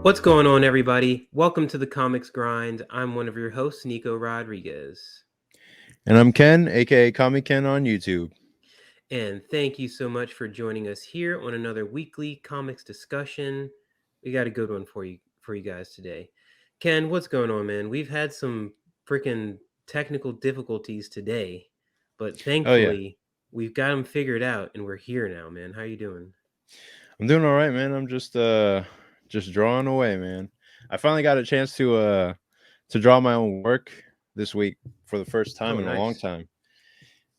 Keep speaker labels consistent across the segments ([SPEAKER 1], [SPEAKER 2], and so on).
[SPEAKER 1] What's going on, everybody? Welcome to the Comics Grind. I'm one of your hosts, Nico Rodriguez.
[SPEAKER 2] And I'm Ken, aka Comic Ken on YouTube.
[SPEAKER 1] And thank you so much for joining us here on another weekly comics discussion. We got a good one for you guys today. Ken, what's going on, man? We've had some freaking technical difficulties today, but
[SPEAKER 2] Oh yeah,
[SPEAKER 1] thankfully we've got them figured out and we're here now, man. How you doing?
[SPEAKER 2] I'm doing all right, man. I'm just drawing away, man. I finally got a chance to draw my own work this week for the first time
[SPEAKER 1] Oh,
[SPEAKER 2] in a long
[SPEAKER 1] nice.
[SPEAKER 2] time,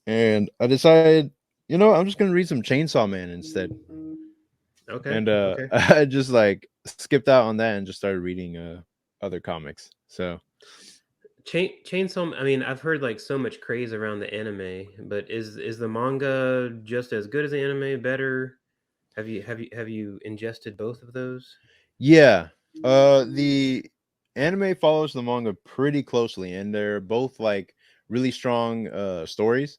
[SPEAKER 2] and I decided, I'm just gonna read some Chainsaw Man instead.
[SPEAKER 1] Okay,
[SPEAKER 2] And
[SPEAKER 1] okay.
[SPEAKER 2] I just like skipped out on that and just started reading other comics. So
[SPEAKER 1] Chainsaw. I mean, I've heard like so much craze around the anime, but is the manga just as good as the anime? Better? Have you ingested both of those?
[SPEAKER 2] yeah, the anime follows the manga pretty closely, and they're both like really strong stories.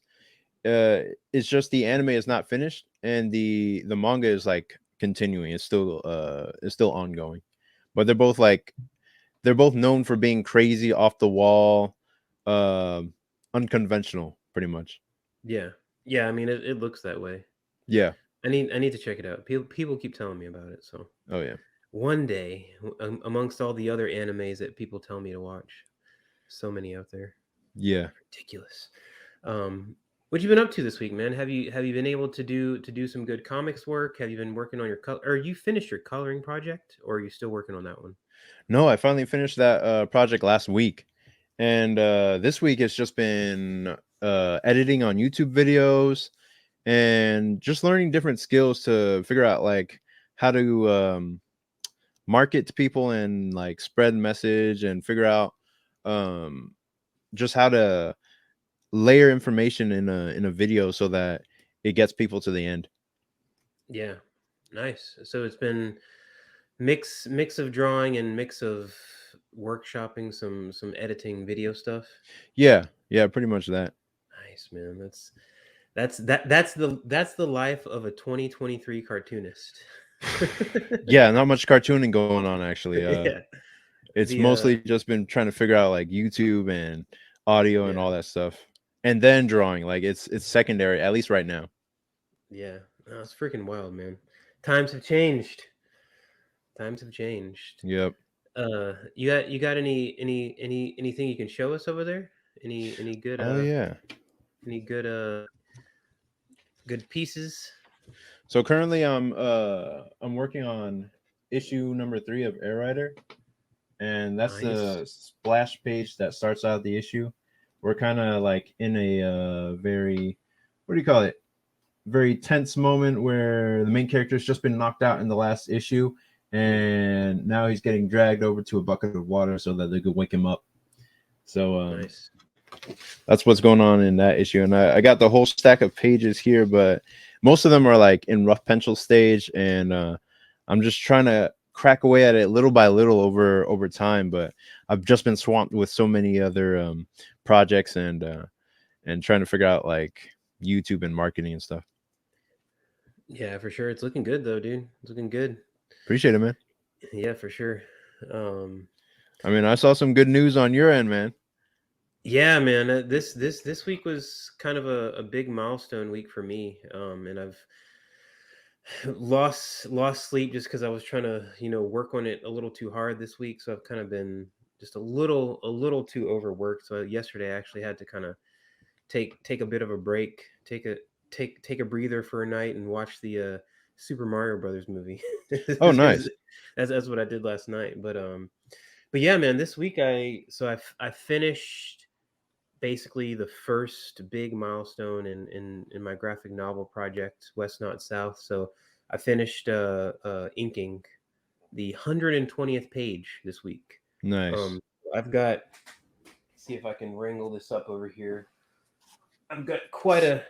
[SPEAKER 2] It's just the anime is not finished, and the manga is like continuing. It's still ongoing, but they're both known for being crazy, off the wall, uh, unconventional, pretty much.
[SPEAKER 1] Yeah, yeah. I mean, it looks that way.
[SPEAKER 2] Yeah.
[SPEAKER 1] I need to check it out. People keep telling me about it. So
[SPEAKER 2] Oh yeah.
[SPEAKER 1] one day, amongst all the other animes that people tell me to watch, so many out there,
[SPEAKER 2] Yeah.
[SPEAKER 1] ridiculous. Um, what you been up to this week, man? Have you been able to do some good comics work? Have you been working on your color? Or you finished your coloring project, or are you still working on that one?
[SPEAKER 2] No, I finally finished that project last week, and this week it's just been editing on YouTube videos and just learning different skills to figure out like how to market to people and like spread message and figure out um just how to layer information in a video so that it gets people to the end.
[SPEAKER 1] Yeah, nice. So it's been mix of drawing and mix of workshopping some editing video stuff.
[SPEAKER 2] Yeah, pretty much that.
[SPEAKER 1] Nice, man. That's the life of a 2023 cartoonist.
[SPEAKER 2] Yeah, not much cartooning going on actually.
[SPEAKER 1] Yeah.
[SPEAKER 2] It's
[SPEAKER 1] The
[SPEAKER 2] mostly just been trying to figure out like YouTube and audio and
[SPEAKER 1] Yeah.
[SPEAKER 2] all that stuff, and then drawing. Like it's secondary, at least right now.
[SPEAKER 1] Yeah. Oh, it's freaking wild, man. Times have changed. Times have changed.
[SPEAKER 2] Yep.
[SPEAKER 1] You got anything you can show us over there? Any good
[SPEAKER 2] Oh yeah.
[SPEAKER 1] any good pieces?
[SPEAKER 2] So currently I'm working on issue number 3 of Air Rider, and that's
[SPEAKER 1] Nice.
[SPEAKER 2] the splash page that starts out the issue. We're kind of like in a very, what do you call it? Very tense moment where the main character's just been knocked out in the last issue,
[SPEAKER 1] Mm,
[SPEAKER 2] and now he's getting dragged over to a bucket of water so that they could wake him up. So
[SPEAKER 1] nice.
[SPEAKER 2] that's what's going on in that issue, and I got the whole stack of pages here, but most of them are like in rough pencil stage, and I'm just trying to crack away at it little by little over time. But I've just been swamped with so many other projects and trying to figure out like YouTube and marketing and stuff.
[SPEAKER 1] Yeah, for sure. It's looking good though, dude. It's looking good.
[SPEAKER 2] Appreciate it, man.
[SPEAKER 1] Yeah, for sure. Um,
[SPEAKER 2] I mean, I saw some good news on your end, man.
[SPEAKER 1] yeah, man. This week was kind of a big milestone week for me. And I've lost sleep just because I was trying to work on it a little too hard this week. So I've kind of been just a little too overworked. So yesterday I actually had to kind of take a bit of a break, take a breather for a night, and watch the Super Mario Brothers movie.
[SPEAKER 2] Oh, nice.
[SPEAKER 1] That's what I did last night. But yeah, man, this week I finished basically the first big milestone in my graphic novel project, West Not South. So I finished inking the 120th page this week.
[SPEAKER 2] Nice.
[SPEAKER 1] Um, I've got see if I can wrangle this up over here. I've got quite a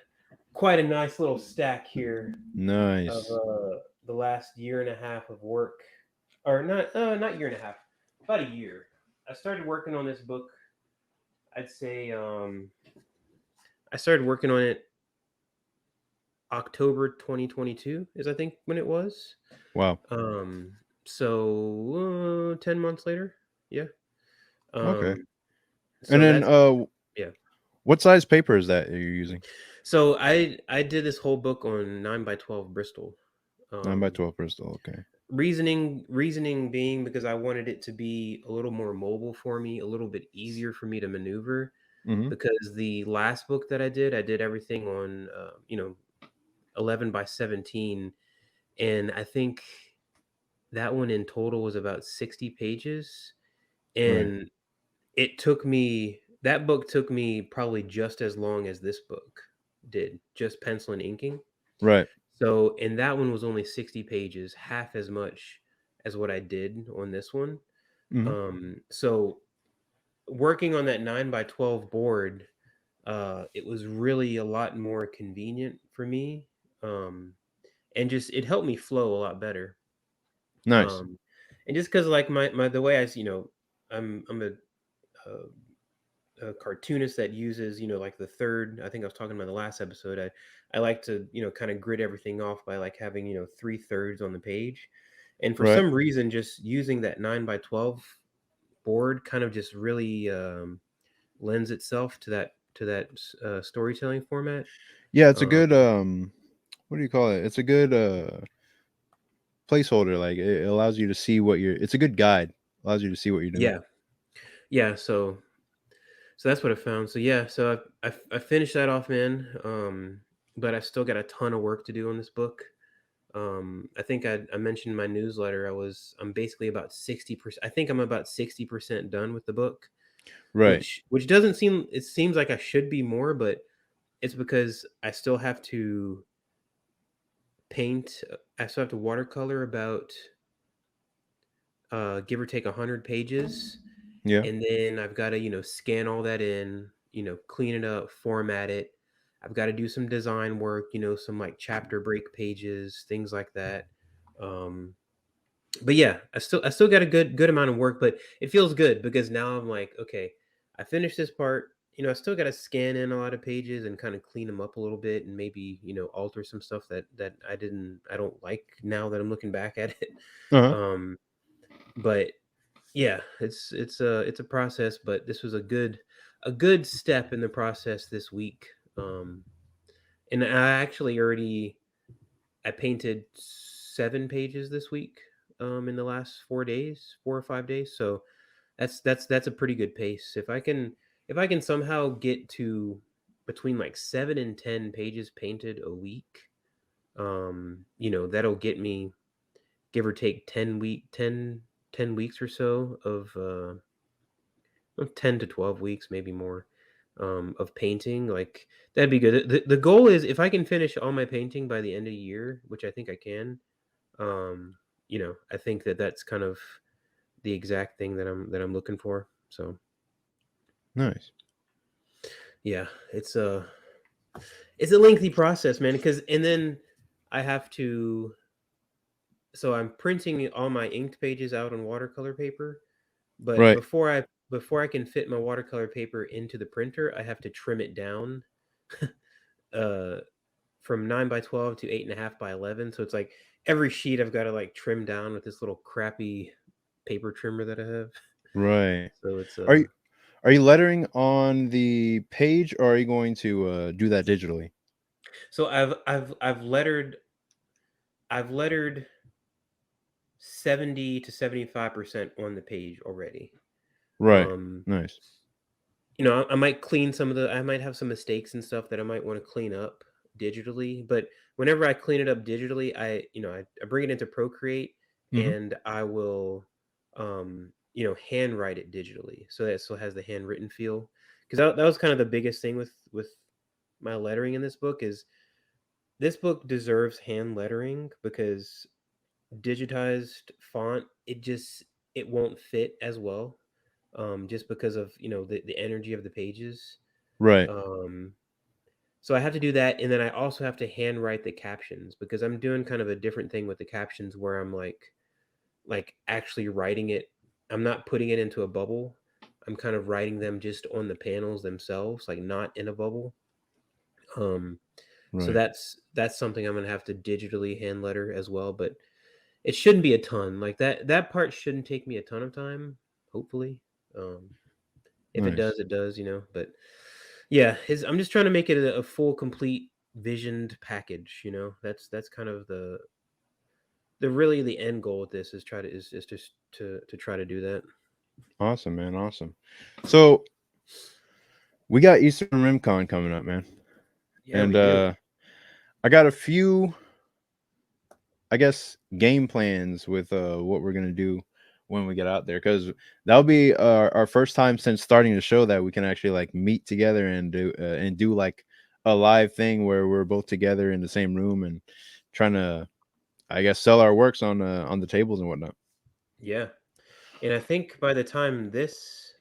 [SPEAKER 1] nice little stack here of
[SPEAKER 2] Nice.
[SPEAKER 1] the last year and a half of work, or not year and a half, about a year. I started working on this book. I'd say I started working on it October 2022 is I think when it was.
[SPEAKER 2] Wow.
[SPEAKER 1] Um, So 10 months later, yeah.
[SPEAKER 2] Okay.
[SPEAKER 1] Um,
[SPEAKER 2] And
[SPEAKER 1] so
[SPEAKER 2] then
[SPEAKER 1] that's yeah.
[SPEAKER 2] what size paper is that you're using?
[SPEAKER 1] So I did this whole book on 9 by 12 Bristol.
[SPEAKER 2] 9 by
[SPEAKER 1] Um,
[SPEAKER 2] 12 Bristol. Okay.
[SPEAKER 1] reasoning being because I wanted it to be a little more mobile for me, a little bit easier for me to maneuver.
[SPEAKER 2] Mm-hmm.
[SPEAKER 1] Because the last book that I did everything on 11 by 17, and I think that one in total was about 60 pages,
[SPEAKER 2] Right.
[SPEAKER 1] and that book took me probably just as long as this book did, just pencil and inking.
[SPEAKER 2] Right.
[SPEAKER 1] So, and that one was only 60 pages, half as much as what I did on this one.
[SPEAKER 2] Mm-hmm.
[SPEAKER 1] So working on that 9 by 12 board, it was really a lot more convenient for me. And just it helped me flow a lot better.
[SPEAKER 2] Nice.
[SPEAKER 1] Um, and just because like my the way I'm a cartoonist that uses like the third. I think I was talking about the last episode. I like to kind of grid everything off by like having 3/3 on the page, and for
[SPEAKER 2] Right.
[SPEAKER 1] some reason, just using that 9 by 12 board kind of just really lends itself to that storytelling format.
[SPEAKER 2] Yeah, it's a
[SPEAKER 1] Um,
[SPEAKER 2] good what do you call it? It's a good placeholder. Like it allows you to see what you're. It's a good guide. Allows you to see what you're doing.
[SPEAKER 1] yeah, yeah. So that's what I found. So yeah, so I finished that off, man. But I still got a ton of work to do on this book. I think I mentioned in my newsletter I'm basically about 60%. I think I'm about 60% done with the book,
[SPEAKER 2] Right.
[SPEAKER 1] which doesn't seem. It seems like I should be more, but it's because I still have to paint. I still have to watercolor about give or take 100 pages,
[SPEAKER 2] Yeah.
[SPEAKER 1] and then I've got to scan all that in, clean it up, format it. I've got to do some design work, some like chapter break pages, things like that. Um, but yeah, I still got a good amount of work, but it feels good because now I'm like, okay, I finished this part. I still got to scan in a lot of pages and kind of clean them up a little bit, and maybe alter some stuff that I don't like now that I'm looking back at it.
[SPEAKER 2] Uh huh.
[SPEAKER 1] Um, but yeah, it's a process, but this was a good step in the process this week. And I actually already I painted 7 pages this week. In the last 4 days, 4 or 5 days. So that's a pretty good pace. If I can somehow get to between like 7 and 10 pages painted a week, that'll get me give or take 10 weeks or so of 10 to 12 weeks, maybe more, of painting. Like, that'd be good. The goal is if I can finish all my painting by the end of the year, which I think I can, I think that's kind of the exact thing that I'm looking for. So,
[SPEAKER 2] Nice.
[SPEAKER 1] yeah, it's a lengthy process, man, because and then I have to so I'm printing all my inked pages out on watercolor paper, but
[SPEAKER 2] Right.
[SPEAKER 1] before I can fit my watercolor paper into the printer, I have to trim it down uh from 9 by 12 to 8.5 by 11. So it's like every sheet I've got to like trim down with this little crappy paper trimmer that I have.
[SPEAKER 2] Right.
[SPEAKER 1] So it's
[SPEAKER 2] Are you are you lettering on the page, or are you going to do that digitally?
[SPEAKER 1] so I've lettered 70 to 75% on the page already.
[SPEAKER 2] Right.
[SPEAKER 1] Um
[SPEAKER 2] Nice.
[SPEAKER 1] I might I might have some mistakes and stuff that I might want to clean up digitally, but whenever I clean it up digitally, I bring it into Procreate,
[SPEAKER 2] Hmm.
[SPEAKER 1] and I will, handwrite it digitally so that it still has the handwritten feel. Because that was kind of the biggest thing with my lettering in this book is this book deserves hand lettering because digitized font, it won't fit as well, just because of the energy of the pages.
[SPEAKER 2] Right.
[SPEAKER 1] um so I have to do that, and then I also have to handwrite the captions because I'm doing kind of a different thing with the captions where I'm like actually writing it. I'm not putting it into a bubble. I'm kind of writing them just on the panels themselves, like not in a bubble. um so
[SPEAKER 2] Right.
[SPEAKER 1] that's something I'm gonna have to digitally hand letter as well. But it shouldn't be a ton. Like that part shouldn't take me a ton of time, hopefully. Um, if it does,
[SPEAKER 2] Nice.
[SPEAKER 1] it does, you know. But yeah, I'm just trying to make it a full, complete, visioned package. You know, that's kind of the really the end goal with this is try to is just to try to do that.
[SPEAKER 2] Awesome, man. Awesome. So we got Eastern RimCon coming up, man.
[SPEAKER 1] Yeah,
[SPEAKER 2] And
[SPEAKER 1] we do.
[SPEAKER 2] I got a few, I guess, game plans with what we're gonna do when we get out there, because that'll be our first time since starting the show that we can actually like meet together and do like a live thing where we're both together in the same room and trying to, I guess, sell our works on the tables and whatnot.
[SPEAKER 1] Yeah, and I think by the time this,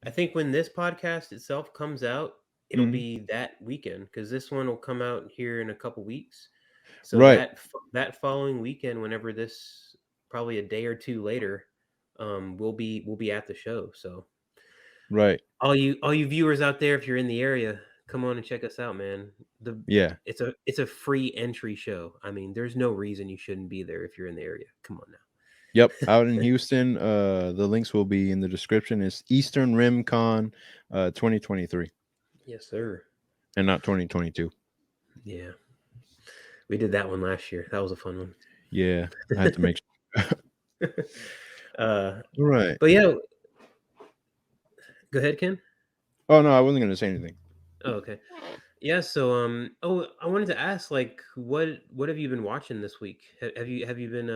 [SPEAKER 1] I think when this podcast itself comes out, it'll
[SPEAKER 2] Hmm.
[SPEAKER 1] be that weekend because this one will come out here in a couple weeks. So
[SPEAKER 2] Right,
[SPEAKER 1] that following weekend, whenever this, probably a day or two later, we'll be at the show. So
[SPEAKER 2] right,
[SPEAKER 1] all you viewers out there, if you're in the area, come on and check us out, man. The
[SPEAKER 2] yeah,
[SPEAKER 1] it's a free entry show. I mean, there's no reason you shouldn't be there if you're in the area. Come on
[SPEAKER 2] yep.
[SPEAKER 1] now.
[SPEAKER 2] Out in Houston, the links will be in the description. It's Eastern Rim Con, 2023,
[SPEAKER 1] Yes, sir.
[SPEAKER 2] and not 2022.
[SPEAKER 1] Yeah, we did that one last year. That was a fun
[SPEAKER 2] Yeah, I had to make sure.
[SPEAKER 1] one. uh,
[SPEAKER 2] Right.
[SPEAKER 1] but yeah, go ahead, Ken.
[SPEAKER 2] Oh no, I wasn't gonna say anything.
[SPEAKER 1] Oh, okay. Yeah. So, oh, I wanted to ask, like, what have you been watching this week? Have you been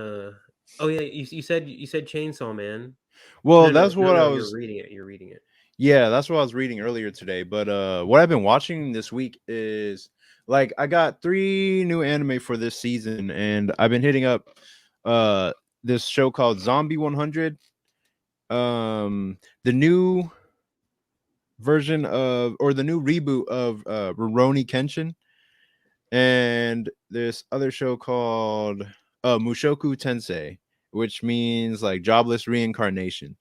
[SPEAKER 1] Oh yeah, you said Chainsaw Man.
[SPEAKER 2] Well,
[SPEAKER 1] No, no,
[SPEAKER 2] that's
[SPEAKER 1] no,
[SPEAKER 2] what I
[SPEAKER 1] no. You're
[SPEAKER 2] was.
[SPEAKER 1] reading it. You're reading it.
[SPEAKER 2] Yeah, that's what I was reading earlier today. But what I've been watching this week is like I got 3 new anime for this season, and I've been hitting up uh this show called Zombie 100. The new version of, or the new reboot of Rurouni Kenshin, and this other show called Mushoku Tensei, which means like jobless reincarnation,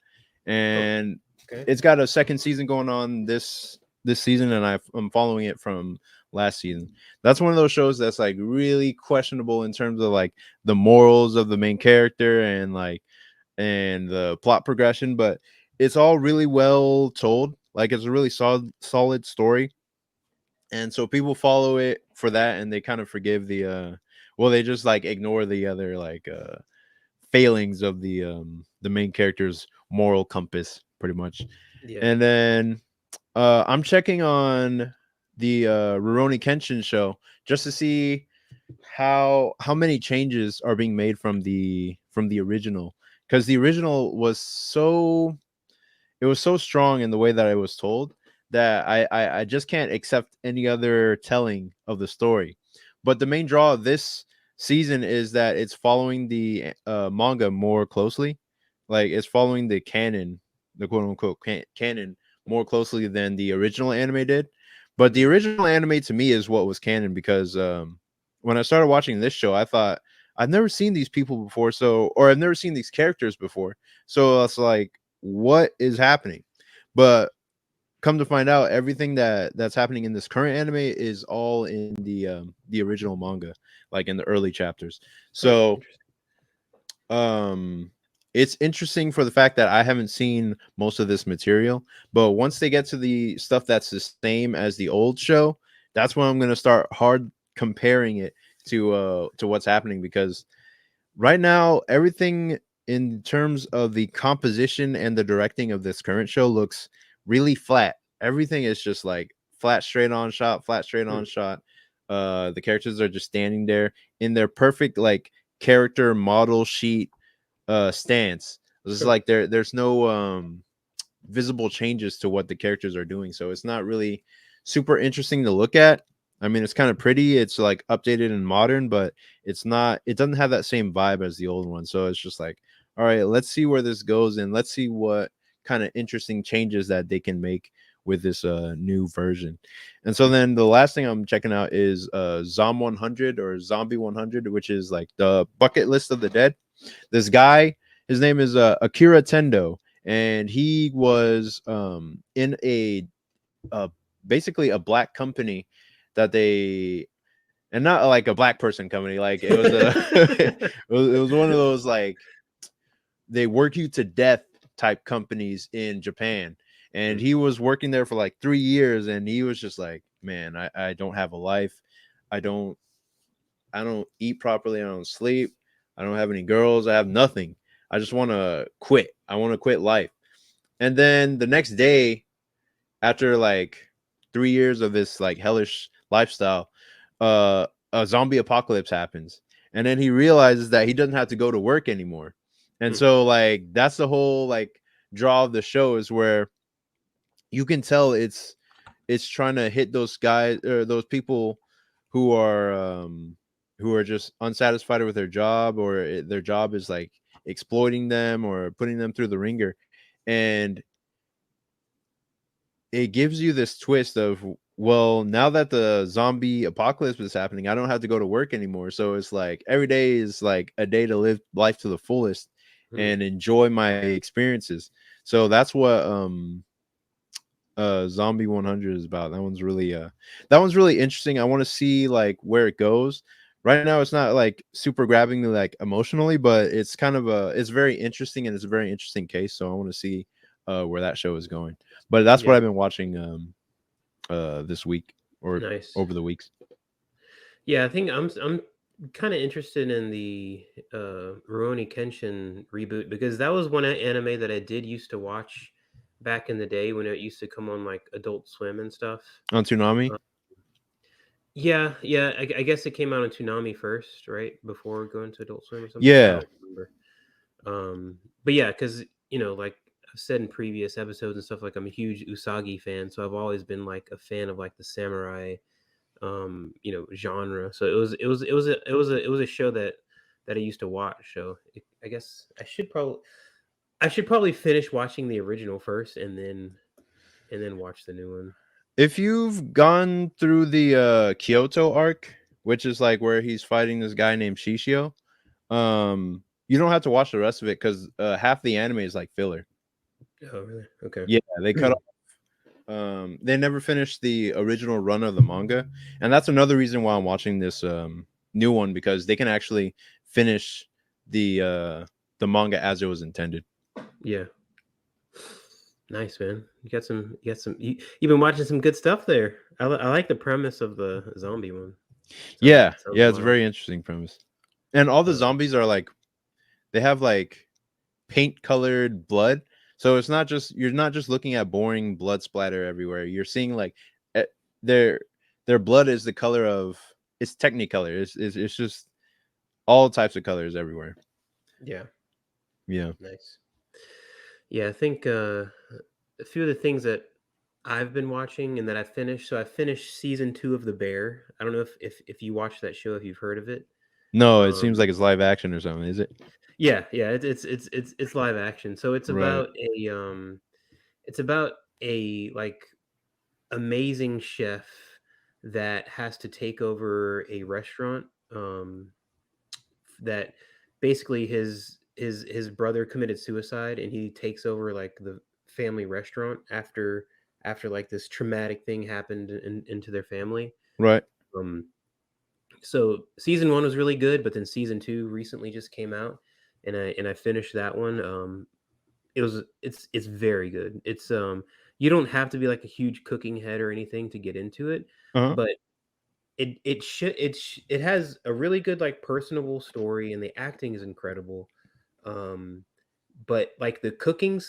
[SPEAKER 1] Oh,
[SPEAKER 2] and
[SPEAKER 1] okay.
[SPEAKER 2] it's got a second season going on this season, and I'm following it from last season. That's one of those shows that's like really questionable in terms of like the morals of the main character and the plot progression, but it's all really well told. Like it's a really solid story, and so people follow it for that, and they kind of forgive the well, they just like ignore the other like failings of the main character's moral compass pretty much.
[SPEAKER 1] Yeah.
[SPEAKER 2] And then I'm checking on the Rurouni Kenshin show just to see how many changes are being made from the original, because the original was so, it was so strong in the way that I was told that I just can't accept any other telling of the story. But the main draw of this season is that it's following the manga more closely. Like it's following the canon, the quote unquote canon more closely than the original anime did. But the
[SPEAKER 1] Hmm.
[SPEAKER 2] original anime to me is what was canon, because when I started watching this show, I thought I've never seen these people before, or I've never seen these characters before. So it's like, what is happening? But come to find out, everything that's happening in this current anime is all in the original manga, like in the early chapters.
[SPEAKER 1] Oh,
[SPEAKER 2] So
[SPEAKER 1] interesting.
[SPEAKER 2] um it's interesting for the fact that I haven't seen most of this material, but once they get to the stuff that's the same as the old show, that's when I'm going to start hard comparing it to what's happening, because right now everything in terms of the composition and the directing of this current show looks really flat. Everything is just like flat straight on shot, flat straight on
[SPEAKER 1] Hmm.
[SPEAKER 2] shot. The characters are just standing there in their perfect like character model sheet stance. This is like there's no visible changes to what the characters are doing, so it's not really super interesting to look at. I mean, it's kind of pretty, it's like updated and modern, but it doesn't have that same vibe as the old one. So it's just like, all right, let's see where this goes, and let's see what kind of interesting changes that they can make with this new version. And so then the last thing I'm checking out is Zom 100, or Zombie 100, which is like the bucket list of the dead. This guy, his name is Akira Tendo, and he was in a basically a black company that they and not like a black person company. Like it was a it was one of those like they work you to death type companies in Japan. And
[SPEAKER 1] Mm,
[SPEAKER 2] he was working there for like 3 years, and he was just like, man, I don't have a life. I don't I don't eat properly. I don't sleep. I don't have any girls. I have nothing. I just want to quit. I want to quit life. And then the next day, after like 3 years of this like hellish lifestyle, a zombie apocalypse happens. And then he realizes that he doesn't have to go to work anymore. And
[SPEAKER 1] mm,
[SPEAKER 2] so like that's the whole like draw of the show, is where you can tell it's trying to hit those guys or those people who are just unsatisfied with their job, or their job is like exploiting them or putting them through the ringer. And it gives you this twist of, well, now that the zombie apocalypse is happening, I don't have to go to work anymore. So it's like every day is like a day to live life to the fullest
[SPEAKER 1] mm.
[SPEAKER 2] and enjoy my experiences. So that's what Zombie 100 is about. That one's really interesting. I want to see like where it goes. Right now it's not like super grabbing me like emotionally, but it's kind of it's very interesting, and it's a very interesting case. So I want to see where that show is going. But that's what
[SPEAKER 1] Yeah,
[SPEAKER 2] I've been watching this week or
[SPEAKER 1] nice.
[SPEAKER 2] over the weeks.
[SPEAKER 1] Yeah, I think I'm kind of interested in the Rurouni Kenshin reboot because that was one anime that I did used to watch back in the day when it used to come on like Adult Swim and stuff.
[SPEAKER 2] On Tsunami?
[SPEAKER 1] Uh, yeah, yeah. I guess it came out on Toonami first, right? Before going to Adult Swim or something. I
[SPEAKER 2] Yeah.
[SPEAKER 1] don't remember. But yeah, because like I've said in previous episodes and stuff, like I'm a huge Usagi fan, so I've always been like a fan of like the samurai genre. So it was a show that I used to watch. So I guess I should probably finish watching the original first and then watch the new one.
[SPEAKER 2] If you've gone through the Kyoto arc, which is like where he's fighting this guy named Shishio, you don't have to watch the rest of it because half the anime is like filler.
[SPEAKER 1] Oh, really? Okay.
[SPEAKER 2] Yeah, they cut they never finished the original run of the manga, and that's another reason why I'm watching this new one, because they can actually finish the manga as it was intended.
[SPEAKER 1] Yeah. Nice, man. You've been watching some good stuff there. I like the premise of the zombie one. Sounds
[SPEAKER 2] Yeah, it's a
[SPEAKER 1] wild.
[SPEAKER 2] very interesting premise, and all the
[SPEAKER 1] Uh,
[SPEAKER 2] zombies are like they have like paint colored blood, so it's not just you're not just looking at boring blood splatter everywhere. You're seeing like eh, their their blood is the color of it's technicolor. It's just all types of colors everywhere.
[SPEAKER 1] yeah.
[SPEAKER 2] Yeah.
[SPEAKER 1] Nice. Yeah, I think a few of the things that I've been watching and that I finished. So I finished season 2 of The Bear. I don't know if you watched that show, if you've heard of it.
[SPEAKER 2] No, it seems
[SPEAKER 1] Um,
[SPEAKER 2] like it's live action or something. Is it?
[SPEAKER 1] yeah, yeah, it's live action. So
[SPEAKER 2] Right.
[SPEAKER 1] it's about a like amazing chef that has to take over a restaurant. That basically his brother committed suicide and he takes over like the family restaurant after like this traumatic thing happened into their family.
[SPEAKER 2] Right.
[SPEAKER 1] um so season 1 was really good, but then season 2 recently just came out and I finished that one. It's very good. It's you don't have to be like a huge cooking head or anything to get into it,
[SPEAKER 2] Uh-huh.
[SPEAKER 1] but it has a really good like personable story and the acting is incredible. um but like the cooking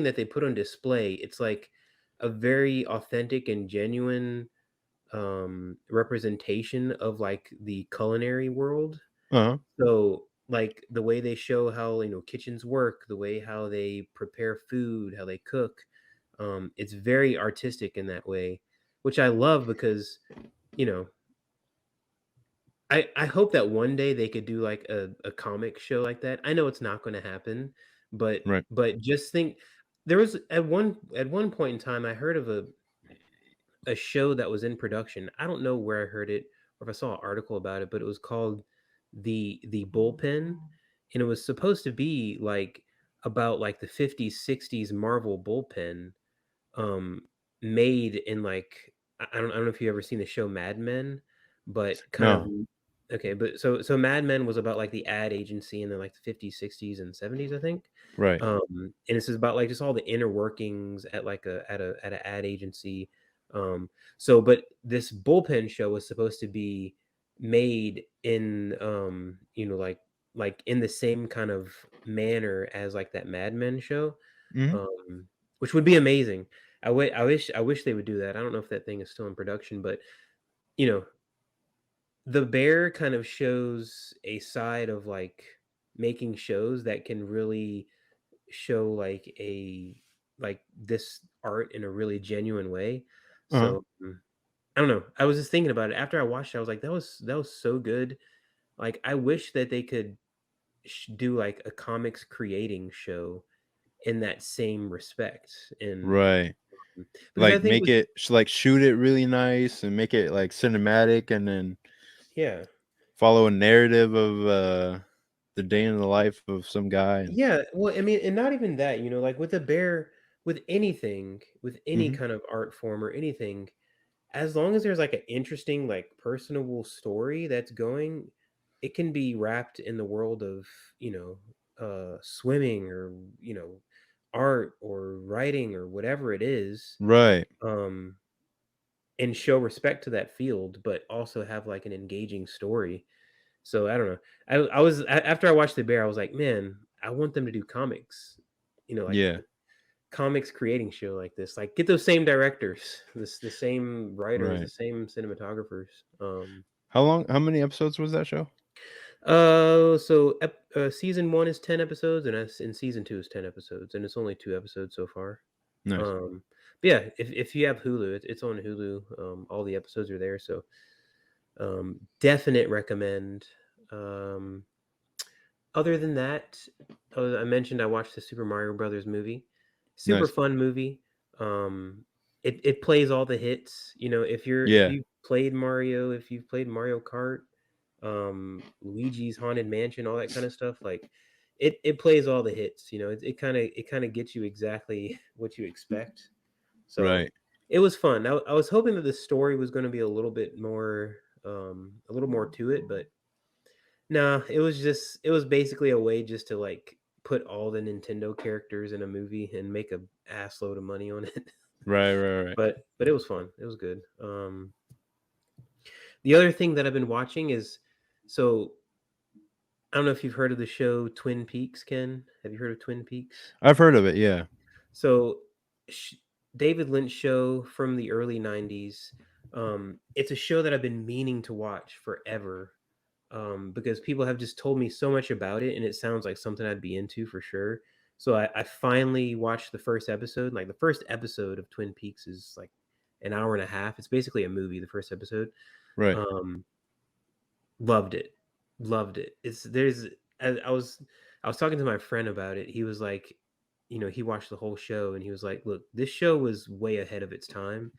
[SPEAKER 1] that they put on display, it's like a very authentic and genuine representation of like the culinary world.
[SPEAKER 2] Uh-huh.
[SPEAKER 1] So like the way they show how kitchens work, the way how they prepare food, how they cook, it's very artistic in that way, which I love because you know I hope that one day they could do like a comic show like that. I know it's not gonna happen, but
[SPEAKER 2] Right.
[SPEAKER 1] but just think there was at one point in time I heard of a show that was in production. I don't know where I heard it or if I saw an article about it, but it was called the Bullpen, and it was supposed to be like about like the 50s, 60s Marvel bullpen, um, made in like I don't know if you ever seen the show Mad Men, but kind of
[SPEAKER 2] No.
[SPEAKER 1] okay. But so Mad Men was about like the ad agency in the like the 50s, 60s, and 70s, I think.
[SPEAKER 2] Right.
[SPEAKER 1] And this is about like just all the inner workings at like at an ad agency. So but this bullpen show was supposed to be made in like in the same kind of manner as like that Mad Men show,
[SPEAKER 2] Hmm.
[SPEAKER 1] um, which would be amazing. I wish they would do that. I don't know if that thing is still in production, but you know, the Bear kind of shows a side of like making shows that can really show like this art in a really genuine way.
[SPEAKER 2] Uh-huh.
[SPEAKER 1] So I don't know. I was just thinking about it after I watched it. I was like, that was so good. Like I wish that they could do like a comics creating show in that same respect, and
[SPEAKER 2] Right.
[SPEAKER 1] because I
[SPEAKER 2] Like
[SPEAKER 1] think
[SPEAKER 2] make
[SPEAKER 1] with
[SPEAKER 2] it like shoot it really nice and make it like cinematic, and then
[SPEAKER 1] yeah.
[SPEAKER 2] follow a narrative of the day in the life of some guy. And
[SPEAKER 1] Yeah, well, I mean, and not even that, like with a bear, with anything, with any
[SPEAKER 2] hmm
[SPEAKER 1] kind of art form or anything, as long as there's like an interesting, like personable story that's going, it can be wrapped in the world of, swimming or, art or writing or whatever it is,
[SPEAKER 2] right.
[SPEAKER 1] um, and show respect to that field, but also have like an engaging story. So I don't know. I was after I watched The Bear, I was like, man, I want them to do comics. Like
[SPEAKER 2] Yeah.
[SPEAKER 1] comics creating show like this. Like get those same directors, the same writers, the
[SPEAKER 2] Right.
[SPEAKER 1] same cinematographers.
[SPEAKER 2] How many episodes was that show?
[SPEAKER 1] Season 1 is 10 episodes, and season 2 is 10 episodes, and it's only 2 episodes so far.
[SPEAKER 2] Nice.
[SPEAKER 1] But yeah, if you have Hulu, it's on Hulu. All the episodes are there, so definite recommend. Um, Other than that, I mentioned I watched the Super Mario Brothers movie. Super
[SPEAKER 2] Nice.
[SPEAKER 1] fun movie. It plays all the hits. If
[SPEAKER 2] Yeah.
[SPEAKER 1] you've played Mario, if you've played Mario Kart, Luigi's Haunted Mansion, all that kind of stuff, like it plays all the hits. It kind of gets you exactly what you expect. So
[SPEAKER 2] Right.
[SPEAKER 1] it was fun. I was hoping that the story was going to be a little bit more, a little more to it, but no, it was basically a way just to like put all the Nintendo characters in a movie and make a ass load of money on it.
[SPEAKER 2] Right. Right. Right.
[SPEAKER 1] But it was fun. It was good. The other thing that I've been watching is so I don't know if you've heard of the show Twin Peaks, Ken. Have you heard of Twin Peaks?
[SPEAKER 2] I've heard of it. Yeah.
[SPEAKER 1] So sh- David Lynch show from the early 90s. It's a show that I've been meaning to watch forever, because people have just told me so much about it, and it sounds like something I'd be into for sure. So I finally watched the first episode. Like the first episode of Twin Peaks is like an hour and a half. It's basically a movie. The first episode,
[SPEAKER 2] Right.
[SPEAKER 1] um, loved it, loved it. It's there's I was talking to my friend about it. He was like, he watched the whole show, and he was like, look, this show was way ahead of its time,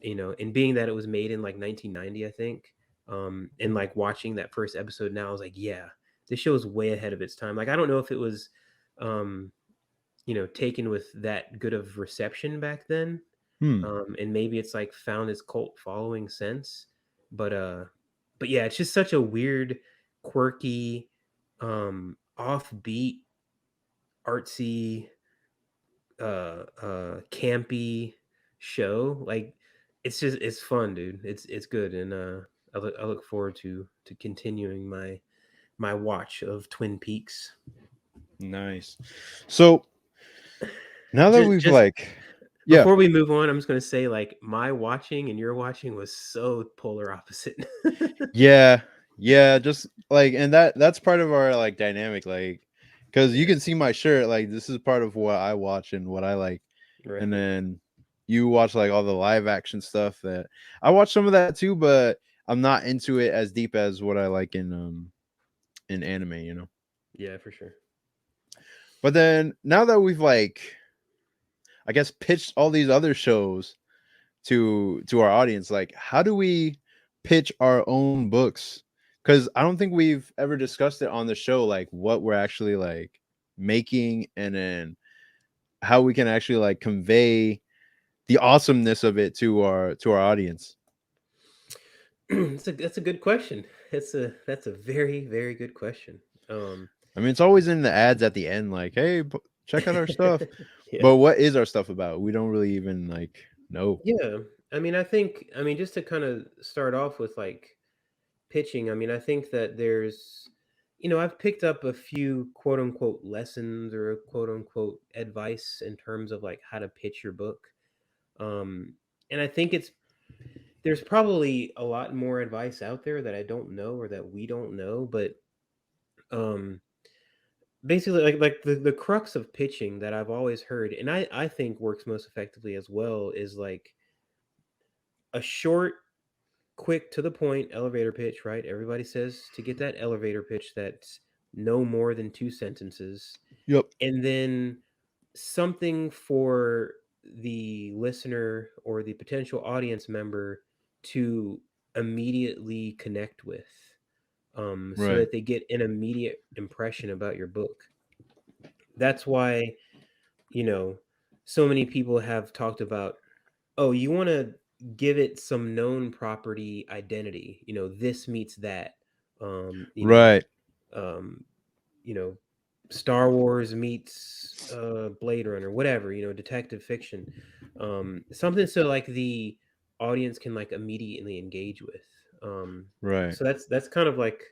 [SPEAKER 1] and being that it was made in like 1990, I think, and like watching that first episode now, I was like, yeah, this show is way ahead of its time. Like, I don't know if it was, um, taken with that good of reception back then,
[SPEAKER 2] Hmm.
[SPEAKER 1] and maybe it's like found its cult following since, but but yeah, it's just such a weird, quirky, offbeat, artsy, campy show. Like it's fun, dude. It's good, and I look forward to continuing my watch of Twin Peaks.
[SPEAKER 2] Nice. So now that we've
[SPEAKER 1] Just
[SPEAKER 2] like, yeah,
[SPEAKER 1] before we move on, I'm just gonna say like my watching and your watching was so polar opposite.
[SPEAKER 2] yeah, yeah, just like, and that's part of our like dynamic, like, because you
[SPEAKER 1] Yeah,
[SPEAKER 2] can see my shirt, like this is part of what I watch and what I like, and
[SPEAKER 1] right.
[SPEAKER 2] then you watch like all the live action stuff that I watch some of that too, but I'm not into it as deep as what I like in anime, you know.
[SPEAKER 1] Yeah, for sure.
[SPEAKER 2] But then now that we've like, I guess, pitched all these other shows to our audience, like how do we pitch our own books? Because I don't think we've ever discussed it on the show, like what we're actually like making, and then how we can actually like convey the awesomeness of it to our audience.
[SPEAKER 1] That's a good question. That's a very very good question. Um,
[SPEAKER 2] I mean, it's always in the ads at the end, like, "Hey, check out our stuff."
[SPEAKER 1] yeah,
[SPEAKER 2] But what is our stuff about? We don't really even like know.
[SPEAKER 1] yeah. I mean, just to kind of start off with like pitching. I mean, I think that there's, I've picked up a few quote unquote lessons or quote unquote advice in terms of like how to pitch your book. Um, and I think there's probably a lot more advice out there that I don't know or that we don't know, but um basically like the crux of pitching that I've always heard and I think works most effectively as well is like a short, quick to the point elevator pitch, right? Everybody says to get that elevator pitch that's no more than two sentences,
[SPEAKER 2] Yep.
[SPEAKER 1] and then something for the listener or the potential audience member to immediately connect with, so
[SPEAKER 2] Right.
[SPEAKER 1] that they get an immediate impression about your book. That's why, you know, so many people have talked about, oh, you want to give it some known property identity. This meets that. Um, you know,
[SPEAKER 2] Right.
[SPEAKER 1] um, you know, Star Wars meets Blade Runner, whatever. Detective fiction. Something so like the audience can like immediately engage with.
[SPEAKER 2] Right.
[SPEAKER 1] So that's kind of like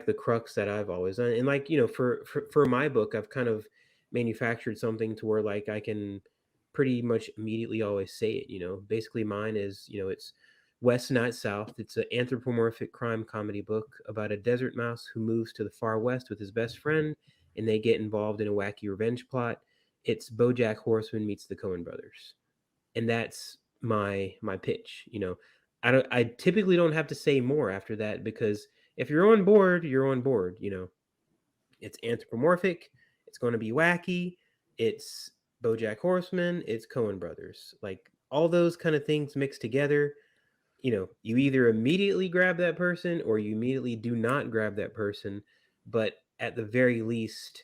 [SPEAKER 1] the crux that I've always done. And like for my book, I've kind of manufactured something to where like I can pretty much immediately always say it. Basically mine is it's West Not South. It's an anthropomorphic crime comedy book about a desert mouse who moves to the far west with his best friend, and they get involved in a wacky revenge plot. It's BoJack Horseman meets the Coen Brothers, and that's my pitch. I typically don't have to say more after that because if you're on board, you're on board. It's anthropomorphic. It's going to be wacky. It's BoJack Horseman. It's Coen Brothers. Like all those kind of things mixed together. You either immediately grab that person or you immediately do not grab that person. But at the very least,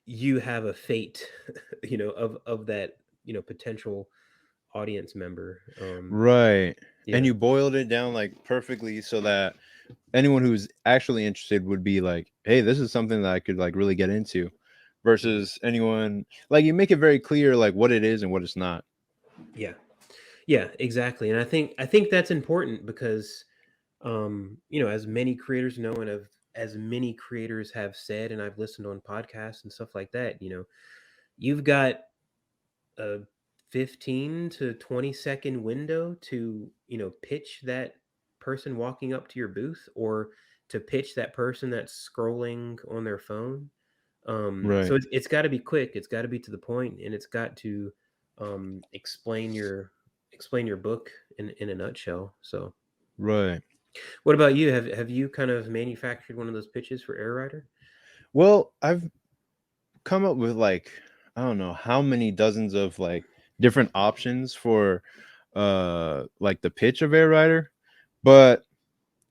[SPEAKER 1] you have a fate, of that, potential audience member.
[SPEAKER 2] Right. And
[SPEAKER 1] Yeah,
[SPEAKER 2] you boiled it down like perfectly so that anyone who's actually interested would be like, "Hey, this is something that I could like really get into."
[SPEAKER 1] hmm,
[SPEAKER 2] Versus anyone like you make it very clear like what it is and what it's not.
[SPEAKER 1] yeah, yeah, exactly. And I think that's important because, as many creators know, and as many creators have said, and I've listened on podcasts and stuff like that. You've got a 15 to 20-second window to pitch that person walking up to your booth or to pitch that person that's scrolling on their phone. So
[SPEAKER 2] Right.
[SPEAKER 1] it's got to be quick, it's got to be to the point, and it's got to explain your book in a nutshell. So
[SPEAKER 2] Right.
[SPEAKER 1] what about you? Have you kind of manufactured one of those pitches for Air Rider?
[SPEAKER 2] Well, I've come up with like I don't know how many dozens of like different options for like the pitch of Air Rider, but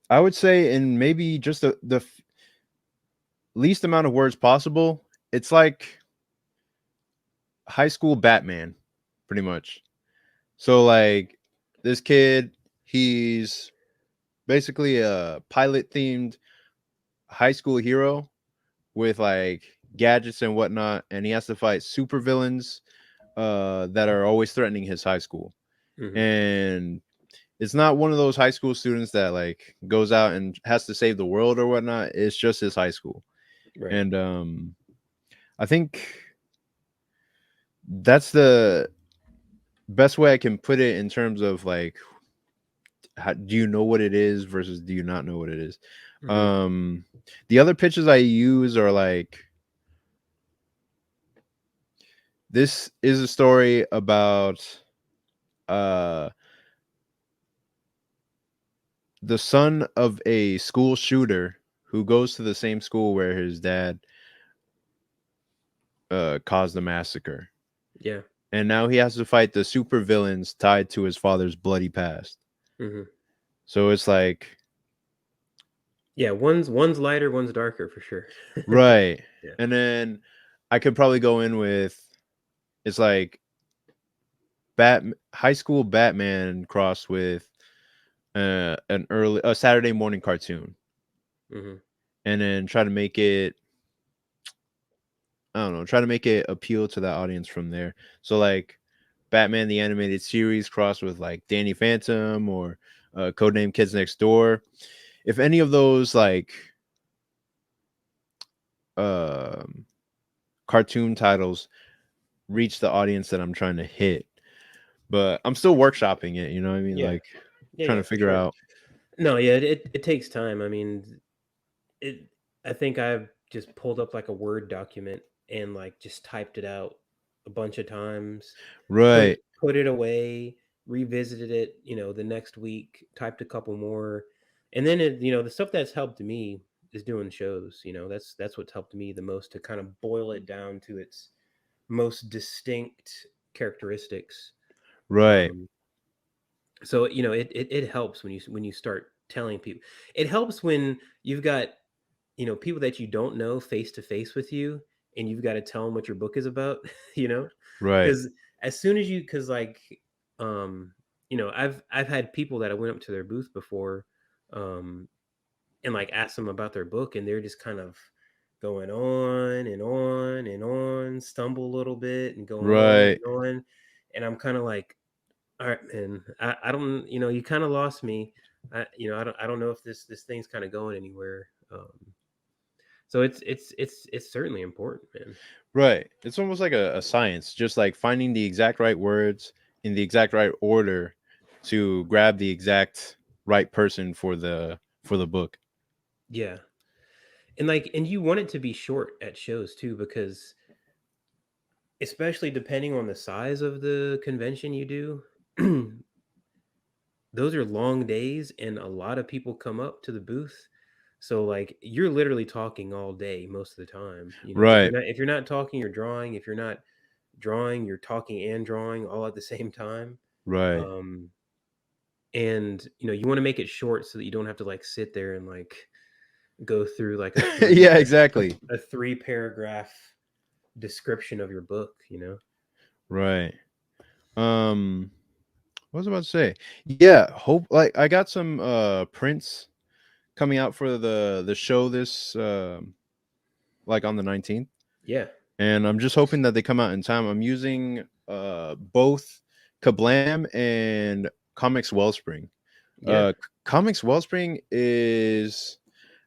[SPEAKER 2] I would say in maybe just the least amount of words possible, it's like high school Batman, pretty much. So like this kid, he's basically a pilot themed high school hero with like gadgets and whatnot, and he has to fight supervillains that are always threatening his high school.
[SPEAKER 1] Hmm.
[SPEAKER 2] And it's not one of those high school students that like goes out and has to save the world or whatnot. It's just his high school.
[SPEAKER 1] Right.
[SPEAKER 2] And I think that's the best way I can put it in terms of like do you know what it is versus do you not know what it is.
[SPEAKER 1] Hmm.
[SPEAKER 2] um the other pitches I use are like, this is a story about uh the son of a school shooter who goes to the same school where his dad caused the massacre,
[SPEAKER 1] Yeah.
[SPEAKER 2] and now he has to fight the supervillains tied to his father's bloody past.
[SPEAKER 1] Hmm.
[SPEAKER 2] So it's like,
[SPEAKER 1] Yeah, one's lighter, one's darker for sure.
[SPEAKER 2] right.
[SPEAKER 1] Yeah.
[SPEAKER 2] And then I could probably go in with, it's like high school Batman crossed with a Saturday morning cartoon,
[SPEAKER 1] Hmm.
[SPEAKER 2] and then try to make it, I don't know, try to make it appeal to that audience from there. So like Batman the animated series crossed with like Danny Phantom or Codename Kids Next Door. If any of those like um cartoon titles reach the audience that I'm trying to hit, but I'm still workshopping it. You know what I mean?
[SPEAKER 1] Yeah,
[SPEAKER 2] Like
[SPEAKER 1] yeah,
[SPEAKER 2] trying
[SPEAKER 1] yeah,
[SPEAKER 2] to
[SPEAKER 1] for
[SPEAKER 2] figure
[SPEAKER 1] sure.
[SPEAKER 2] out.
[SPEAKER 1] No, yeah, it takes time. I mean, it. I think I've just pulled up like a Word document and like just typed it out a bunch of times,
[SPEAKER 2] Right,
[SPEAKER 1] put it away, revisited it, the next week, typed a couple more, and then the stuff that's helped me is doing shows. That's what's helped me the most to kind of boil it down to its most distinct characteristics.
[SPEAKER 2] right,
[SPEAKER 1] Um, so it helps when you start telling people. It helps when you've got people that you don't know face to face with you, and you've got to tell them what your book is about. you know
[SPEAKER 2] right,
[SPEAKER 1] because as soon as you because like um I've had people that I went up to their booth before, um and like asked them about their book, and they're just kind of going on and on and on, stumble a little bit and go on
[SPEAKER 2] right,
[SPEAKER 1] and on, and I'm kind of like, all right, man. I don't. You kind of lost me. I don't know if this thing's kind of going anywhere. So it's certainly important, man.
[SPEAKER 2] right. It's almost like a science, just like finding the exact right words in the exact right order to grab the exact right person for the book.
[SPEAKER 1] Yeah, and you want it to be short at shows too, because especially depending on the size of the convention you do, those are long days, and a lot of people come up to the booth. So like you're literally talking all day most of the time. If you're
[SPEAKER 2] Right,
[SPEAKER 1] not if you're not talking, you're drawing. If you're not drawing, you're talking and drawing all at the same time.
[SPEAKER 2] right.
[SPEAKER 1] Um, and you want to make it short so that you don't have to like sit there and like go through like
[SPEAKER 2] Yeah, exactly.
[SPEAKER 1] a 3 paragraph description of your book.
[SPEAKER 2] Right. Um, what was I about to say? Yeah, hope like I got some prints coming out for the show this like on the 19th,
[SPEAKER 1] Yeah,
[SPEAKER 2] and I'm just hoping that they come out in time. I'm using both Kablam and Comics Wellspring.
[SPEAKER 1] yeah,
[SPEAKER 2] Comics Wellspring is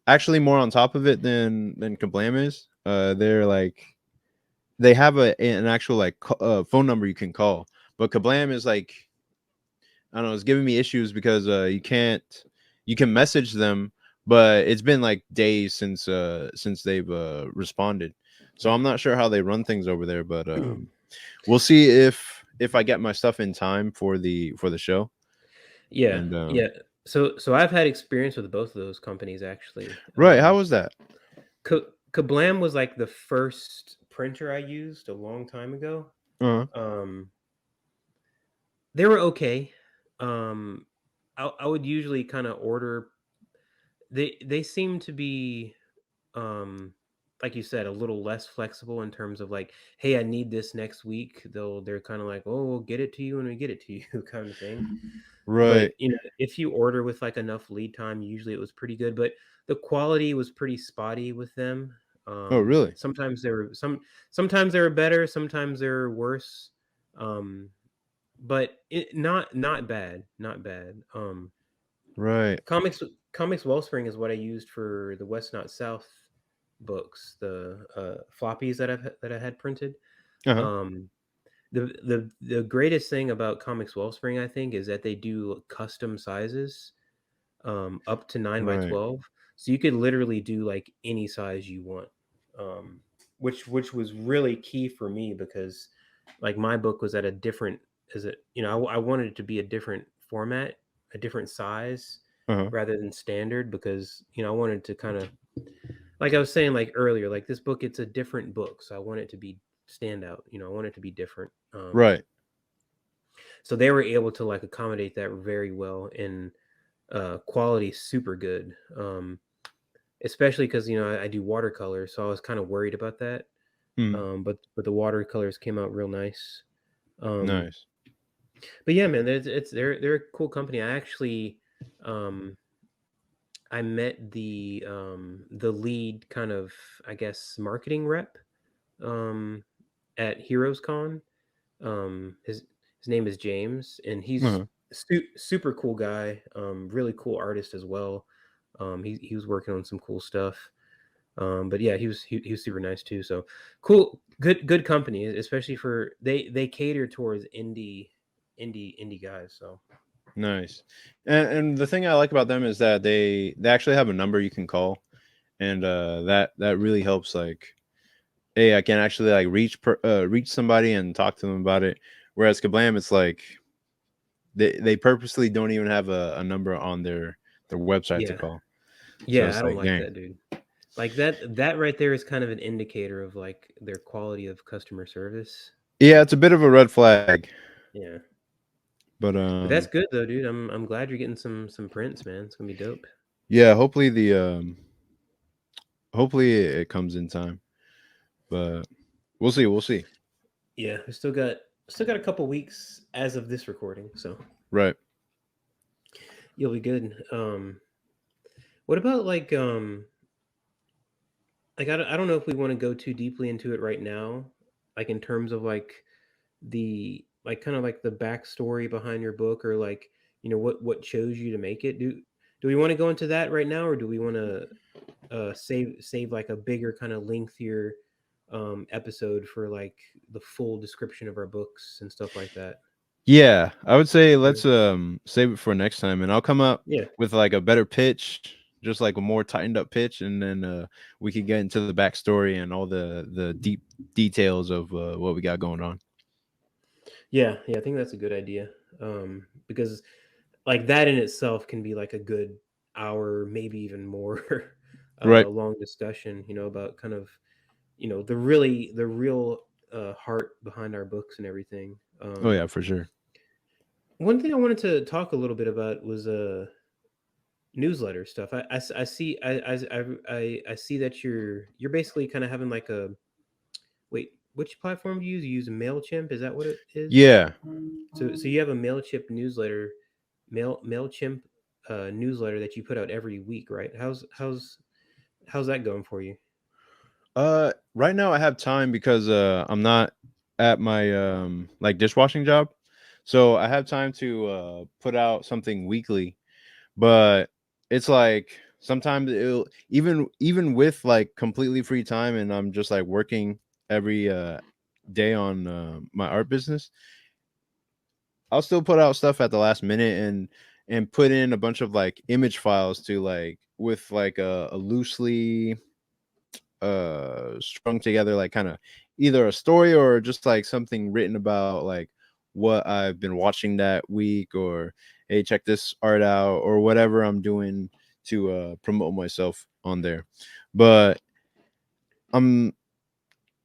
[SPEAKER 2] actually more on top of it than Kablam is. They're like they have an actual like phone number you can call, but Kablam is like, I don't know, it's giving me issues because you can message them, but it's been like days since they've responded. So I'm not sure how they run things over there, but we'll see if I get my stuff in time for the show.
[SPEAKER 1] yeah,
[SPEAKER 2] And
[SPEAKER 1] yeah. So I've had experience with both of those companies actually.
[SPEAKER 2] right, how was that?
[SPEAKER 1] Kablam was like the first printer I used a long time ago.
[SPEAKER 2] Uh-huh.
[SPEAKER 1] Um, they were okay. Um, I would usually kind of order. They seem to be, um, like you said, a little less flexible in terms of like, hey, I need this next week. They're kind of like, oh, we'll get it to you when we get it to you, kind of thing. But
[SPEAKER 2] Right.
[SPEAKER 1] if you order with like enough lead time, usually it was pretty good. But the quality was pretty spotty with them.
[SPEAKER 2] Oh, really?
[SPEAKER 1] Sometimes they were better, sometimes they were worse. Um, but not bad, not bad.
[SPEAKER 2] Right.
[SPEAKER 1] Comics Comics Wellspring is what I used for the West Not South books, the floppies that I had printed.
[SPEAKER 2] Uh-huh.
[SPEAKER 1] Um, the greatest thing about Comics Wellspring, I think, is that they do custom sizes, up to 9 by
[SPEAKER 2] Right.
[SPEAKER 1] 12, so you could literally do like any size you want, um, which was really key for me because like my book was at a different, is it I wanted it to be a different format, a different size
[SPEAKER 2] Uh-huh.
[SPEAKER 1] rather than standard, because I wanted to kind of, like I was saying like earlier, like this book, it's a different book, so I want it to be stand out. I want it to be different.
[SPEAKER 2] Right.
[SPEAKER 1] So they were able to like accommodate that very well, and quality super good. Especially because I do watercolor, so I was kind of worried about that.
[SPEAKER 2] Mm,
[SPEAKER 1] But the watercolors came out real nice. Um,
[SPEAKER 2] nice.
[SPEAKER 1] but yeah, man, they're a cool company. I actually um, I met the lead kind of, I guess, marketing rep um, at Heroes Con. His name is James, and he's
[SPEAKER 2] Uh-huh.
[SPEAKER 1] super cool guy. Really cool artist as well. He was working on some cool stuff. But yeah, he was super nice too. So cool, good company, especially for they cater towards indie guys. So
[SPEAKER 2] Nice. And the thing I like about them is that they actually have a number you can call, and that really helps. Like, hey, I can actually like reach somebody and talk to them about it. Whereas Kablam, it's like they purposely don't even have a number on their website to
[SPEAKER 1] yeah,
[SPEAKER 2] call. So
[SPEAKER 1] yeah,
[SPEAKER 2] it's
[SPEAKER 1] I don't
[SPEAKER 2] like,
[SPEAKER 1] like
[SPEAKER 2] dang.
[SPEAKER 1] that, dude. Like that right there is kind of an indicator of like their quality of customer service.
[SPEAKER 2] Yeah,
[SPEAKER 1] Like
[SPEAKER 2] it's a bit of a red flag.
[SPEAKER 1] yeah.
[SPEAKER 2] But
[SPEAKER 1] But that's good though, dude. I'm glad you're getting some prints, man. It's gonna be dope.
[SPEAKER 2] yeah, hopefully it comes in time. But we'll see, we'll see.
[SPEAKER 1] Yeah, we still got a couple weeks as of this recording, so
[SPEAKER 2] Right.
[SPEAKER 1] you'll be good. What about like I don't know if we want to go too deeply into it right now, like in terms of like the like kind of like the backstory behind your book or like what chose you to make it. Do we want to go into that right now, or do we want to save like a bigger kind of lengthier episode for like the full description of our books and stuff like that?
[SPEAKER 2] Yeah, I would say
[SPEAKER 1] Yeah.
[SPEAKER 2] let's save it for next time, and I'll come up
[SPEAKER 1] Yeah.
[SPEAKER 2] with like a better pitch, just like a more tightened up pitch, and then we could get into the backstory and all the deep details of what we got going on.
[SPEAKER 1] Yeah, yeah, I think that's a good idea. Because like that in itself can be like a good hour, maybe even more
[SPEAKER 2] Right.
[SPEAKER 1] long discussion, about kind of, the real heart behind our books and everything.
[SPEAKER 2] Oh yeah, for sure.
[SPEAKER 1] One thing I wanted to talk a little bit about was newsletter stuff. I see I see that you're basically kind of having like a wait, which platform do you use? You use Mailchimp? Is that what it is?
[SPEAKER 2] Yeah.
[SPEAKER 1] So you have a Mailchimp newsletter, Mailchimp newsletter that you put out every week, right? How's that going for you?
[SPEAKER 2] Right now I have time because I'm not at my like dishwashing job, so I have time to put out something weekly. But it's like sometimes it'll even with like completely free time and I'm just like working every day on my art business, I'll still put out stuff at the last minute and put in a bunch of like image files to like with like a loosely strung together like kind of either a story or just like something written about like what I've been watching that week, or hey, check this art out, or whatever I'm doing to promote myself on there. But I'm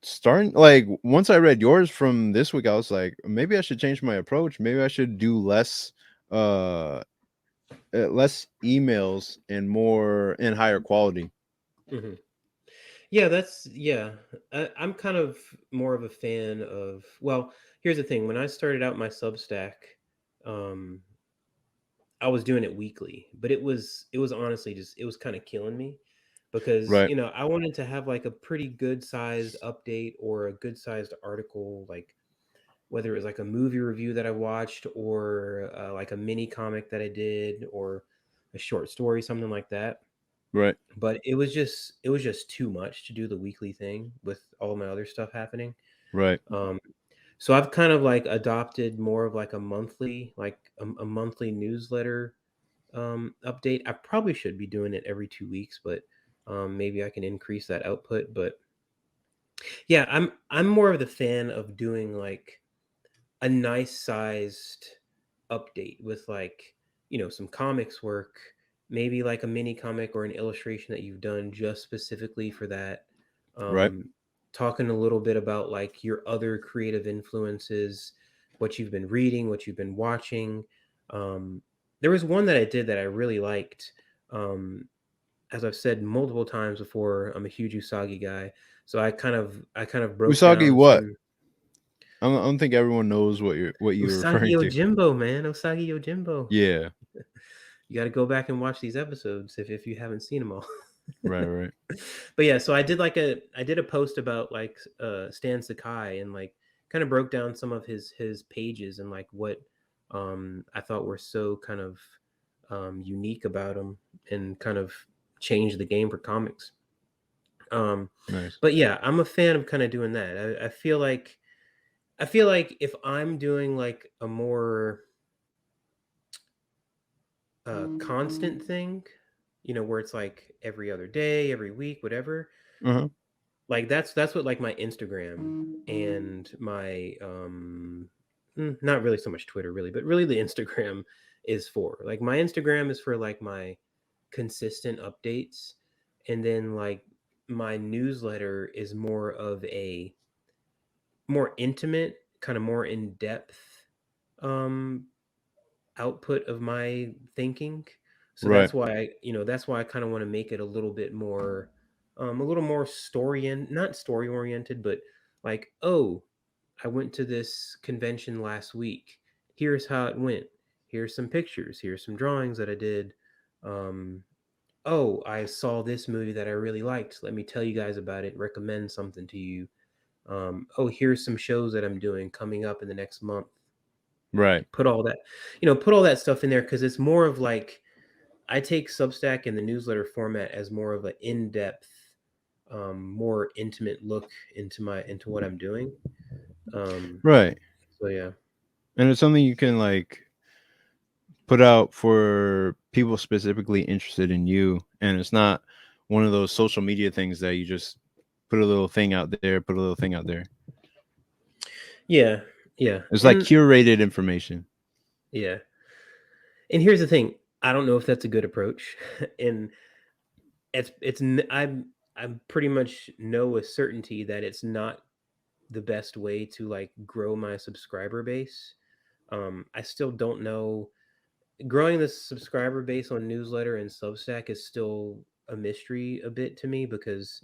[SPEAKER 2] starting like once I read yours from this week, I was like, maybe I should change my approach. Maybe I should do uh less emails and more and higher quality.
[SPEAKER 1] Hmm. Yeah, yeah. I'm kind of more of a fan of. Well, here's the thing: when I started out my Substack, um, I was doing it weekly, but it was honestly just it was kind of killing me because
[SPEAKER 2] Right.
[SPEAKER 1] I wanted to have like a pretty good sized update or a good sized article, like whether it was like a movie review that I watched or like a mini comic that I did or a short story, something like that.
[SPEAKER 2] Right.
[SPEAKER 1] But it was just too much to do the weekly thing with all my other stuff happening.
[SPEAKER 2] Right.
[SPEAKER 1] Um, so I've kind of like adopted more of like a monthly, like a monthly newsletter update. I probably should be doing it every 2 weeks, but maybe I can increase that output. But yeah, I'm more of the fan of doing like a nice sized update with like some comics work, maybe like a mini comic or an illustration that you've done just specifically for that.
[SPEAKER 2] Right.
[SPEAKER 1] um Talking a little bit about like your other creative influences, what you've been reading, what you've been watching. um there was one that I did that I really liked. As I've said multiple times before, I'm a huge Usagi guy, so I kind of broke
[SPEAKER 2] Usagi
[SPEAKER 1] down
[SPEAKER 2] what?
[SPEAKER 1] some.
[SPEAKER 2] I don't think everyone knows what you're
[SPEAKER 1] Usagi
[SPEAKER 2] referring to.
[SPEAKER 1] Yojimbo, man. Usagi Yojimbo.
[SPEAKER 2] Yeah.
[SPEAKER 1] you got to go back and watch these episodes if you haven't seen them all.
[SPEAKER 2] Right.
[SPEAKER 1] But yeah, so I did a post about like Stan Sakai, and like kind of broke down some of his pages and like what I thought were so kind of unique about him and kind of changed the game for comics.
[SPEAKER 2] Nice.
[SPEAKER 1] But yeah, I'm a fan of kind of doing that. I feel like if I'm doing like a more constant thing, where it's like every other day, every week, whatever.
[SPEAKER 2] Uh-huh.
[SPEAKER 1] Like that's what like my Instagram and my not really so much Twitter really, but really the Instagram is for. Like my Instagram is for like my consistent updates, and then like my newsletter is more of a more intimate, kind of more in depth um output of my thinking. So
[SPEAKER 2] Right.
[SPEAKER 1] that's why I kind of want to make it a little more not story oriented, but like, oh, I went to this convention last week. Here's how it went. Here's some pictures. Here's some drawings that I did. Um, oh, I saw this movie that I really liked. Let me tell you guys about it. Recommend something to you. Oh, here's some shows that I'm doing coming up in the next month.
[SPEAKER 2] Right.
[SPEAKER 1] Put all that, put all that stuff in there because it's more of like I take Substack in the newsletter format as more of an in-depth, more intimate look into what I'm doing. Um,
[SPEAKER 2] Right.
[SPEAKER 1] so yeah,
[SPEAKER 2] And it's something you can like put out for people specifically interested in you, and it's not one of those social media things that you just put a little thing out there, put a little thing out there.
[SPEAKER 1] yeah, yeah,
[SPEAKER 2] It's like
[SPEAKER 1] and
[SPEAKER 2] curated information.
[SPEAKER 1] yeah. And here's the thing: I don't know if that's a good approach, and I'm pretty much know with certainty that it's not the best way to like grow my subscriber base. I still don't know. Growing the subscriber base on newsletter and Substack is still a mystery a bit to me because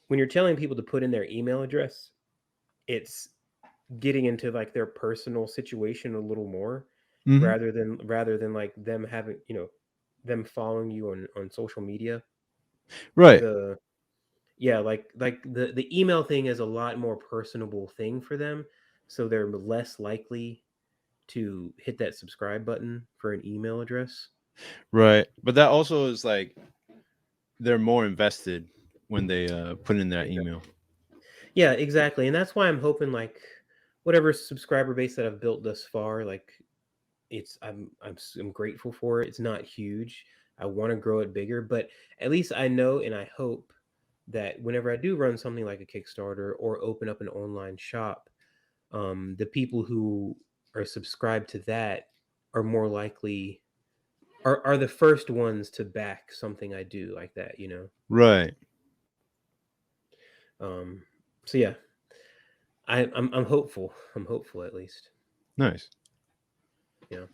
[SPEAKER 1] when you're telling people to put in their email address, it's getting into like their personal situation a little more
[SPEAKER 2] Mm-hmm.
[SPEAKER 1] rather than like them having, them following you on social media.
[SPEAKER 2] Right.
[SPEAKER 1] The Yeah, like the email thing is a lot more personable thing for them, so they're less likely to hit that subscribe button for an email address.
[SPEAKER 2] Right. But that also is like they're more invested when they put in that email.
[SPEAKER 1] Yeah, exactly. And that's why I'm hoping like whatever subscriber base that I've built thus far, like I'm grateful for it. It's not huge. I want to grow it bigger, but at least I know and I hope that whenever I do run something like a Kickstarter or open up an online shop, the people who are subscribed to that are more likely are the first ones to back something I do like that.
[SPEAKER 2] Right.
[SPEAKER 1] Um, so yeah, I'm hopeful. I'm hopeful at least.
[SPEAKER 2] Nice.
[SPEAKER 1] Yeah.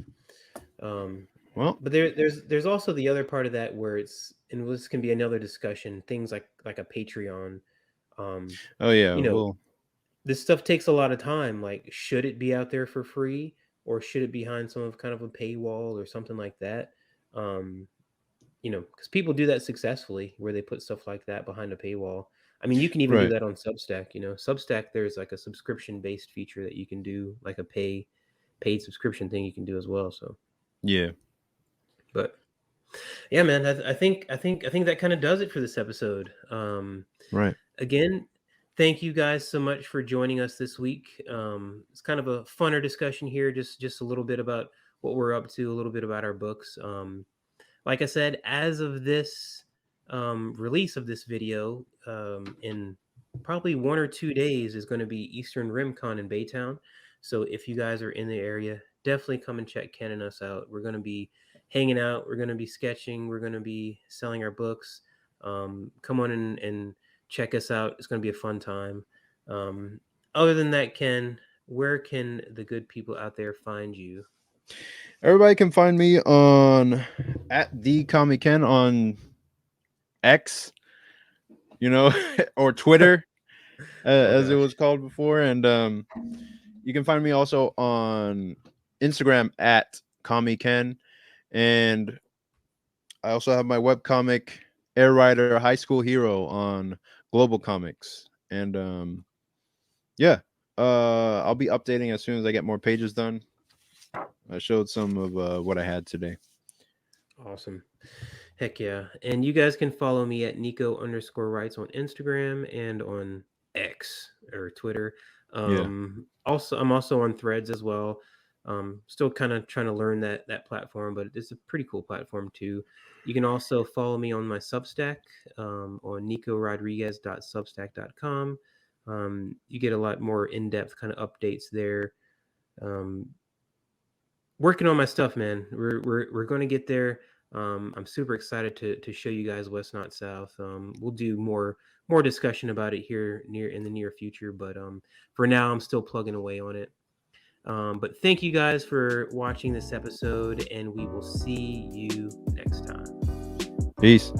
[SPEAKER 1] Um,
[SPEAKER 2] Well,
[SPEAKER 1] but there's also the other part of that where and this can be another discussion. Things like a Patreon. Um,
[SPEAKER 2] oh yeah,
[SPEAKER 1] you know,
[SPEAKER 2] well,
[SPEAKER 1] this stuff takes a lot of time. Like, should it be out there for free or should it be behind some of kind of a paywall or something like that? Um, because people do that successfully where they put stuff like that behind a paywall. I mean, you can even do
[SPEAKER 2] right.
[SPEAKER 1] that on Substack. Substack, there's like a subscription based feature that you can do, like a paid subscription thing you can do as well. So,
[SPEAKER 2] Yeah.
[SPEAKER 1] but yeah, man, I think that kind of does it for this episode.
[SPEAKER 2] Right.
[SPEAKER 1] Again, thank you guys so much for joining us this week. It's kind of a funner discussion here, just a little bit about what we're up to, a little bit about our books. Like I said, as of this release of this video, in probably 1 or 2 days is going to be Eastern RimCon in Baytown. So if you guys are in the area, definitely come and check Ken and us out. We're going to be hanging out. We're going to be sketching. We're going to be selling our books. Come on and check us out. It's going to be a fun time. Um, Other than that, Ken, where can the good people out there find you?
[SPEAKER 2] Everybody can find me on at thecomicsgrind on X, or Twitter,
[SPEAKER 1] Oh
[SPEAKER 2] as it
[SPEAKER 1] gosh.
[SPEAKER 2] was called before, and you can find me also on Instagram at comiken, and I also have my webcomic Air Rider High School Hero on Global Comics. And yeah, I'll be updating as soon as I get more pages done. I showed some of what I had today.
[SPEAKER 1] Awesome. Heck yeah. And you guys can follow me at Nico_writes on Instagram and on X or Twitter.
[SPEAKER 2] Yeah.
[SPEAKER 1] Also, I'm also on Threads as well. Still kind of trying to learn that platform, but it's a pretty cool platform too. You can also follow me on my Substack on nicorodriguez.substack.com. You get a lot more in-depth kind of updates there. Um, Working on my stuff, man. We're going to get there. I'm super excited to show you guys West Not South. We'll do more discussion about it here near in the near future, but for now, I'm still plugging away on it. But thank you guys for watching this episode, and we will see you next time.
[SPEAKER 2] Peace.